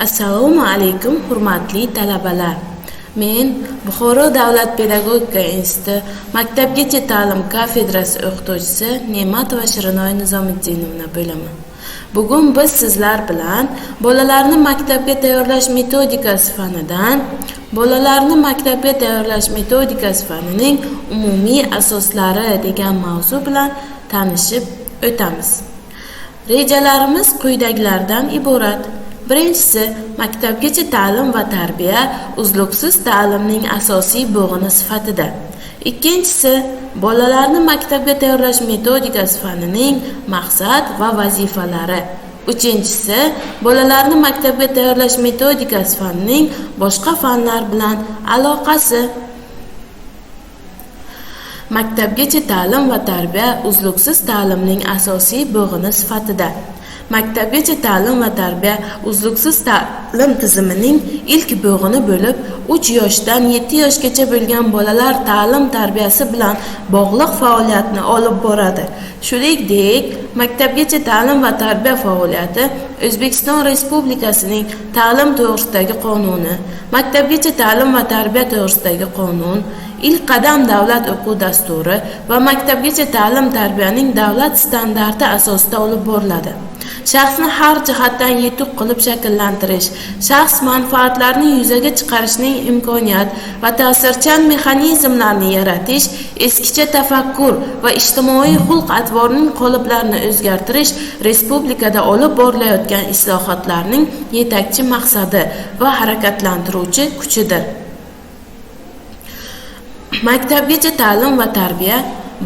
Assalomu alaykum hurmatli talabalar. Men Buxoro davlat pedagogika instituti maktabgacha ta'lim kafedrasi o'qituvchisi Ne'matova Shirinoy Nizomiddinovna bo'laman. Bugun biz sizlar bilan bolalarni maktabga tayyorlash metodikasi fanining umumiy asoslari degan mavzu bilan tanishib o'tamiz. Rejalarimiz quyidagilardan iborat. Birinchisi, maktabgacha ta'lim va tarbiya uzluksiz ta'limning asosiy bo'g'ini sifatida. Ikkinchisi, bolalarni maktabga tayyorlash metodikasi fanining maqsad va vazifalari. Uchinchisi, bolalarni maktabga tayyorlash metodikasi fanining boshqa fanlar bilan aloqasi. Maktabgacha ta'lim va tarbiya uzluksiz ta'limning asosiy bo'g'ini sifatida. Maktabgacha ta'lim va tarbiya uzluksiz ta'lim tizimining ilk bo'g'ini bo'lib, 3 yoshdan 7 yoshgacha bo'lgan bolalar ta'lim tarbiyasi bilan bog'liq faoliyatni olib boradi. Shuningdek, maktabgacha ta'lim va tarbiya faoliyati O'zbekiston Respublikasining ta'lim to'g'risidagi qonuni, maktabgacha ta'lim va tarbiya to'g'risidagi qonun, ilk qadam davlat o'quv dasturi va maktabgacha ta'lim tarbiyaning davlat standarti asosida olib boriladi. Shaxsni har jihatdan yetuk qilib shakllantirish, shaxs manfaatlarini yuzaga chiqarishning imkoniyat va ta'sirchan mexanizmlarini yaratish, eskicha tafakkur va ijtimoiy xulq-atvorning qoliplarini o'zgartirish respublikada olib borilayotgan islohotlarning yetakchi maqsadi va harakatlantiruvchi kuchidir. Maktabgacha ta'lim va tarbiya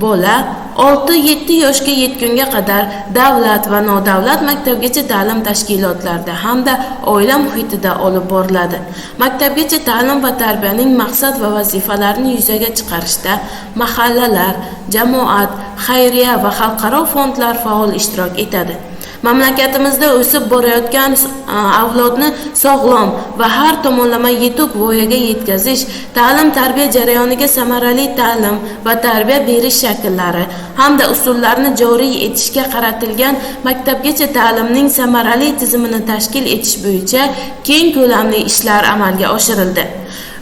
bola 6-7 yoshga yetgunga qadar davlat va nodavlat maktabgacha ta'lim tashkilotlarida hamda oila muhitida olib boriladi. Maktabgacha ta'lim va tarbiyaning maqsad va vazifalarini yuzaga chiqarishda mahallalar, jamoat, xayriya va xalqaro fondlar faol ishtirok etadi. Mamlakatimizda o'sib borayotgan avlodni sog'lom va har tomonlama yetuk voyaga yetkazish, ta'lim-tarbiya jarayoniga samarali ta'lim va tarbiya berish shakllari hamda usullarini joriy etishga qaratilgan maktabgacha ta'limning samarali tizimini tashkil etish bo'yicha keng ko'lamli ishlar amalga oshirildi.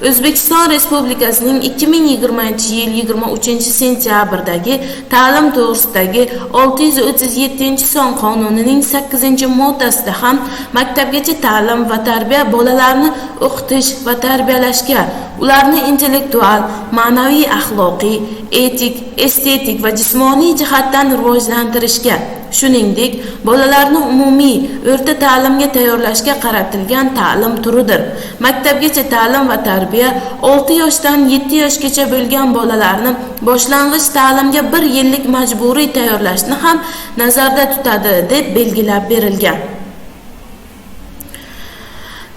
O'zbekiston Respublikasining 2020-yil 23-sentyabrdagi ta'lim to'g'risidagi 637-son qonunining 8-moddasida ham maktabgacha ta'lim va tarbiya bolalarni o'qitish va tarbiyalashga, ularni intellektual, ma'naviy, axloqiy, etik, estetik va jismoniy jihatdan rivojlantirishga, shuningdek, bolalarni umumiy o'rta ta'limga tayyorlashga qaratilgan ta'lim turidir. Maktabgacha ta'lim va tarbiya 6 yoshdan 7 yoshgacha bo'lgan bolalarni boshlang'ich ta'limga 1 yillik majburiy tayyorlashni ham nazarda tutadi deb belgilab berilgan.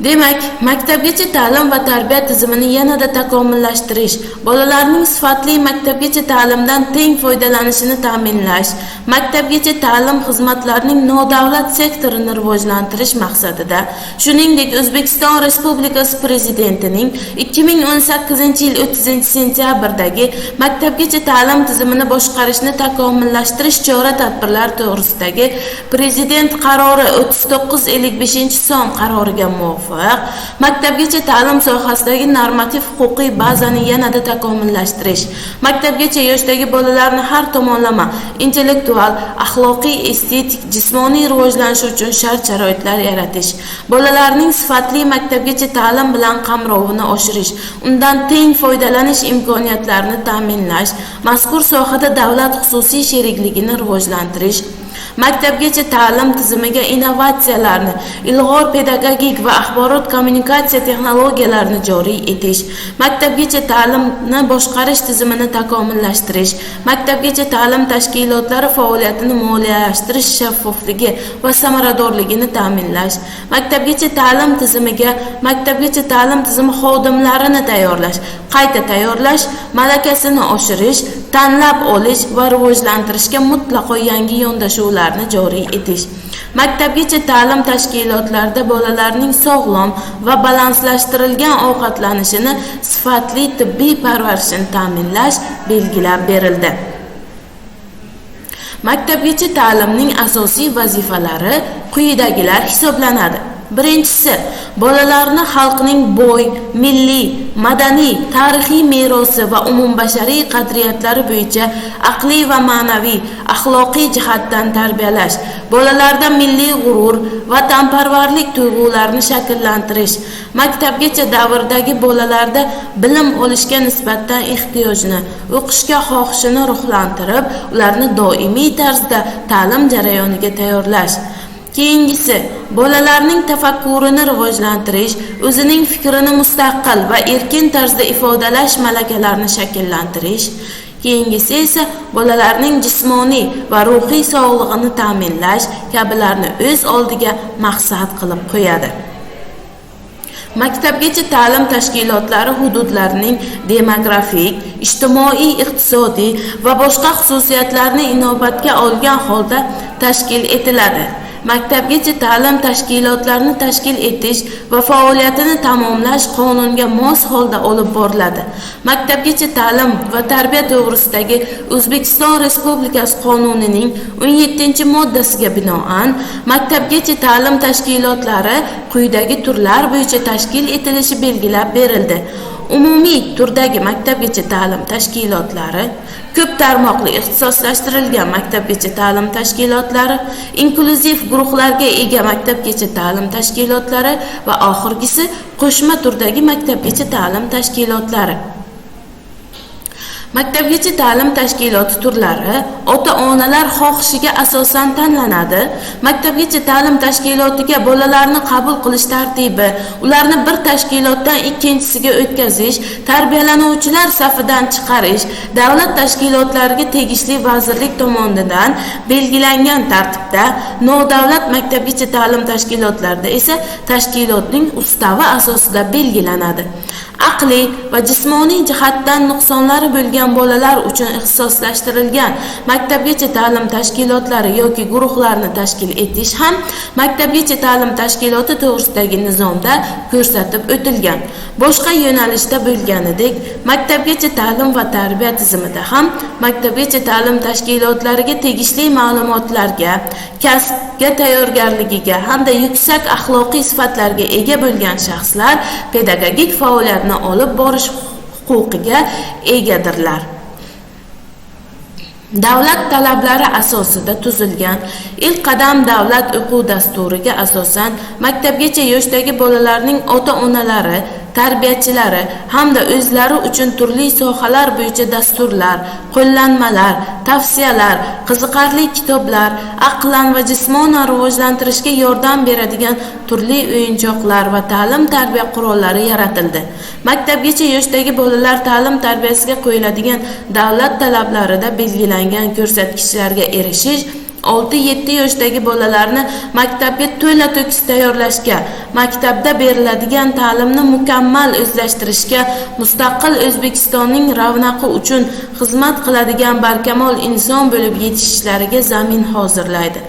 Demak, maktabgacha ta'lim va tarbiya tizimini yanada takomillashtirish, bolalarning sifatli maktabgacha ta'limdan teng foydalanishini ta'minlash, maktabgacha ta'lim xizmatlarining nodavlat sektorini rivojlantirish maqsadida, shuningdek, O'zbekiston Respublikasi Prezidentining 2018-yil 30-sentyabrdagi maktabgacha ta'lim tizimini boshqarishni takomillashtirish chora-tadbirlar to'g'risidagi Prezident qarori 3955-son qaroriga muvofiq maktabgacha ta'lim sohasidagi normativ-huquqiy bazani yanada takomillashtirish, maktabgacha yoshdagi bolalarni har tomonlama intellektual, axloqiy, estetik, jismoniy rivojlanishi uchun shart-sharoitlar yaratish, bolalarning sifatli maktabgacha ta'lim bilan qamrovini oshirish, undan teng foydalanish imkoniyatlarini ta'minlash, mazkur sohada davlat-xususiy sherikligini rivojlantirish, maktabgacha ta'lim tizimiga innovatsiyalarni, ilg'or pedagogik va axborot-kommunikatsiya texnologiyalarini joriy etish, maktabgacha ta'limni boshqarish tizimini takomillashtirish, maktabgacha ta'lim tashkilotlari faoliyatini moliyalashtirish shaffofligi va samaradorligini ta'minlash, maktabgacha ta'lim tizimiga maktabgacha ta'lim tizimi xodimlarini tayyorlash, qayta tayyorlash, malakasini oshirish, tanlab olish va rivojlantirishga mutlaqo yangi yondashuvlarni joriy etish, maktabgacha ta'lim tashkilotlarida bolalarning sog'lom va balanslashtirilgan ovqatlanishini, sifatli tibbiy parvarishini ta'minlash belgilab berildi. Maktabgacha ta'limning asosiy vazifalari quyidagilar hisoblanadi. Birinchisi, bolalarni xalqning boy, milliy, madaniy, tarixiy merosi va umumbashariy qadriyatlari bo'yicha aqliy va ma'naviy, axloqiy jihatdan tarbiyalash, bolalarda milliy g'urur, vatanparvarlik tuyg'ularini shakllantirish, maktabgacha davrdagi bolalarda bilim olishga nisbatan ehtiyojni, o'qishga xohishini ruhlantirib, ularni doimiy tarzda ta'lim jarayoniga tayyorlash. Keyingisi, bolalarning tafakkurini rivojlantirish, o'zining fikrini mustaqil va erkin tarzda ifodalash malakalarini shakllantirish. Keyingisi esa bolalarning jismoniy va ruhiy sog'lig'ini ta'minlash kabilarni o'z oldiga maqsad qilib qo'yadi. Maktabgacha ta'lim tashkilotlari hududlarning demografik, ijtimoiy, iqtisodiy va boshqa xususiyatlarini inobatga olgan holda tashkil etiladi. Maktabgacha ta'lim tashkilotlarini tashkil etish va faoliyatini tamomlash qonunga mos holda olib boriladi. Maktabgacha ta'lim va tarbiya to'g'risidagi O'zbekiston Respublikasi qonunining 17-moddasiga binoan maktabgacha ta'lim tashkilotlari quyidagi turlar bo'yicha tashkil etilishi belgilab berildi. Umumiy turdagi maktabgacha ta'lim tashkilotlari, ko'p tarmoqli ixtisoslashtirilgan maktabgacha ta'lim tashkilotlari, inklyuziv guruhlarga ega maktabgacha ta'lim tashkilotlari va oxirgisi qo'shma turdagi maktabgacha ta'lim tashkilotlari. Maktabgacha ta'lim tashkiloti turlari ota-onalar xohishiga asosan tanlanadi. Maktabgacha ta'lim tashkilotiga bolalarni qabul qilish tartibi, ularni bir tashkilotdan ikkinchisiga o'tkazish, tarbiyalanuvchilar safidan chiqarish davlat tashkilotlariga tegishli vazirlik tomonidan belgilangan tartibda, nodavlat maktabgacha ta'lim tashkilotlarida esa tashkilotning ustavi asosida belgilanadi. Aqliy va jismoniy jihatdan nuqsonlari bo'lgan bolalar uchun ixtisoslashtirilgan maktabgacha ta'lim tashkilotlari yoki guruhlarni tashkil etish ham maktabgacha ta'lim tashkiloti to'g'risidagi nizomda ko'rsatib o'tilgan. Boshqa yo'nalishda bo'lganidek, maktabgacha ta'lim va tarbiya tizimida ham maktabgacha ta'lim tashkilotlariga tegishli ma'lumotlarga, kasbga tayyorgarligiga hamda yuksak axloqiy sifatlarga ega bo'lgan shaxslar pedagogik faoliyatni olib borish huquqiga egadirlar. Davlat talablari asosida tuzilgan ilk qadam davlat o'quv dasturiga asosan maktabgacha yoshdagi bolalarning ota-onalari, tarbiyachilari hamda o'zlari uchun turli sohalar bo'yicha dasturlar, qo'llanmalar, tavsiyalar, qiziqarli kitoblar, aqlan va jismonan rivojlantirishga yordam beradigan turli o'yinchoqlar va ta'lim-tarbiya qurollari yaratildi. Maktabgacha yoshdagi bolalar ta'lim tarbiyasiga qo'yiladigan davlat talablarida belgilangan ko'rsatkichlarga erishish 6-7 yoshdagi bolalarni maktabga to'la-to'kis tayyorlashga, maktabda beriladigan ta'limni mukammal o'zlashtirishga, mustaqil O'zbekistonning ravnaqi uchun xizmat qiladigan barkamol inson bo'lib yetishishlariga zamin hozirlaydi.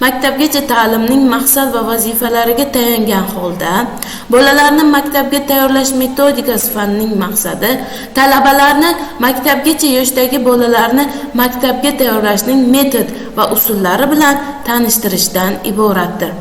Maktabgacha ta'limning maqsad va vazifalariga tayangan holda, bolalarni maktabga tayyorlash metodikasi fanining maqsadi talabalarni maktabgacha yoshdagi bolalarni maktabga tayyorlashning metod va usullari bilan tanishtirishdan iboratdir.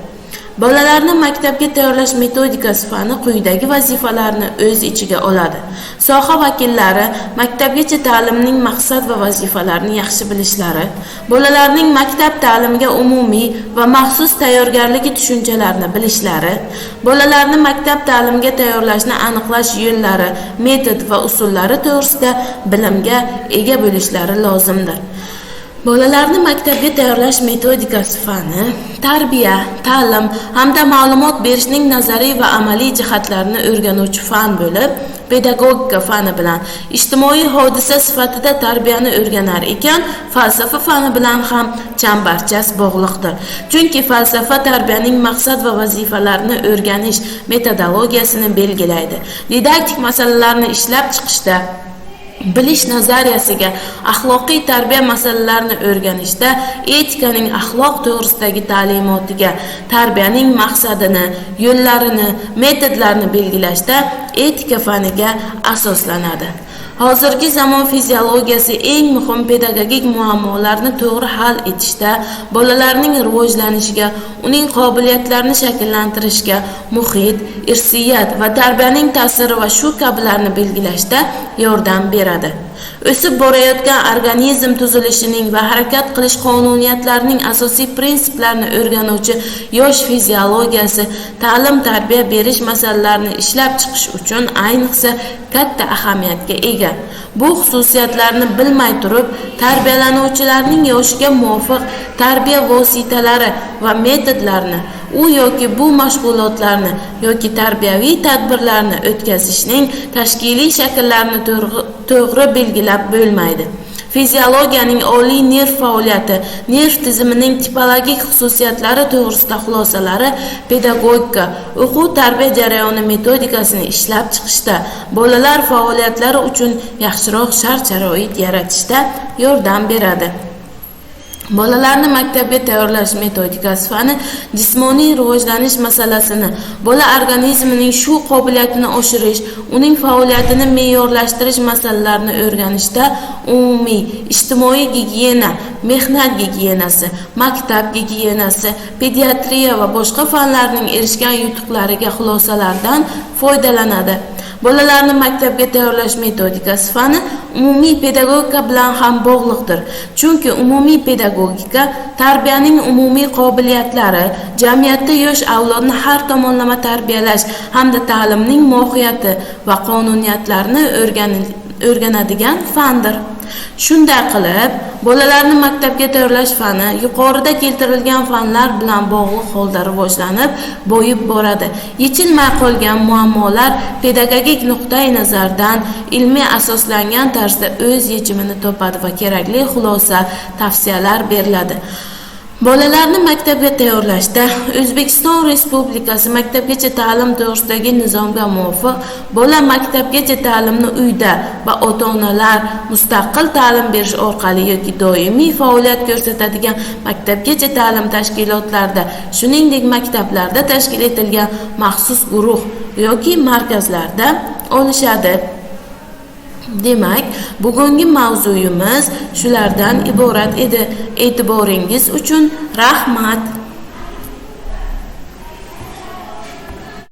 Bolalarni maktabga tayyorlash metodikasi fani quyidagi vazifalarni o'z ichiga oladi. Soha vakillari maktabgacha ta'limning maqsad va vazifalarini yaxshi bilishlari, bolalarning maktab ta'limiga umumiy va maxsus tayyorgarligi tushunchalarini bilishlari, bolalarni maktab ta'limiga tayyorlashni aniqlash yo'llari, metod va usullari to'g'risida bilimga ega bo'lishlari lozimdir. Bolalarni maktabga tayyorlash metodikasi fani tarbiya, ta'lim hamda ma'lumot berishning nazariy va amaliy jihatlarini o'rganuvchi fan bo'lib, pedagogika fani bilan ijtimoiy hodisa sifatida tarbiyani o'rganar ekan, falsafa fani bilan ham chambarchas bog'liqdir. Chunki falsafa tarbiyaning maqsad va vazifalarini o'rganish metodologiyasini belgilaydi. Didaktik masalalarni ishlab chiqishda, bilish nazariyasiga, axloqiy tarbiya masalalarini o'rganishda, etikaning axloq to'g'risidagi ta'limotiga, tarbiyaning maqsadini, yo'llarini, metodlarini belgilashda etika faniga asoslanadi. Hozirgi zamon fiziologiyasi eng muhim pedagogik muammolarni to'g'ri hal etishda, bolalarning rivojlanishiga, uning qobiliyatlarini shakllantirishga, muhit, irsiyat va tarbiyaning ta'siri va shu kabilarni belgilashda yordam beradi. O'sib borayotgan organizm tuzilishining va harakat qilish qonuniyatlarining asosiy prinsiplarini o'rganuvchi yosh fiziologiyasi ta'lim-tarbiya berish masalalarini ishlab chiqish uchun ayniqsa katta ahamiyatga ega. Bu xususiyatlarni bilmay turib, tarbiyalanuvchilarning yoshiga muvofiq tarbiya vositalari va metodlarini, u yoki bu mashg'ulotlarni yoki tarbiyaviy tadbirlarni o'tkazishning tashkiliy shakllarini to'g'ri belgilab bo'lmaydi. Fiziologiyaning oliy nerv faoliyati, nerv tizimining tipologik xususiyatlari to'g'risida xulosalari pedagogika, o'quv-tarbiya jarayoni metodikasini ishlab chiqishda, bolalar faoliyatlari uchun yaxshiroq shart-sharoit yaratishda yordam beradi. Bolalarni maktabga tayyorlash metodikasi fani jismoniy rivojlanish masalasini, bola organizmining shu qobiliyatini oshirish, uning faoliyatini me'yorlashtirish masalalarini o'rganishda umumiy ijtimoiy gigiyena, mehnat gigiyenasi, maktab gigiyenasi, pediatriya va boshqa fanlarning erishgan yutuqlariga xulosalardan foydalanadi. Bolalarni maktabga tayyorlash metodikasi fani umumiy pedagogika bilan ham bog'liqdir. Chunki umumiy pedagogika tarbiyaning umumiy qobiliyatlari, jamiyatda yosh avlodni har tomonlama tarbiyalash hamda ta'limning mohiyati va qonuniyatlarini o'rganadigan fandir. Shunday qilib, bolalarni maktabga tayyorlash fani yuqorida keltirilgan fanlar bilan bog'liq holda rivojlanib, boyib boradi. Yechilmay qolgan muammolar pedagogik nuqtai nazardan ilmiy asoslangan tarzda o'z yechimini topadi va kerakli xulosa, tavsiyalar beriladi. Bolalarni maktabga tayyorlashda O'zbekiston Respublikasi Maktabgacha ta'lim to'g'risidagi nizomga muvofiq bola maktabgacha ta'limni uyda va ota-onalar mustaqil ta'lim berish orqali yoki doimiy faoliyat ko'rsatadigan maktabgacha ta'lim tashkilotlarida, shuningdek maktablarda tashkil etilgan maxsus guruh yoki markazlarda olishadi. Demak, bugungi mavzuyimiz shulardan iborat edi. E'tiboringiz uchun rahmat.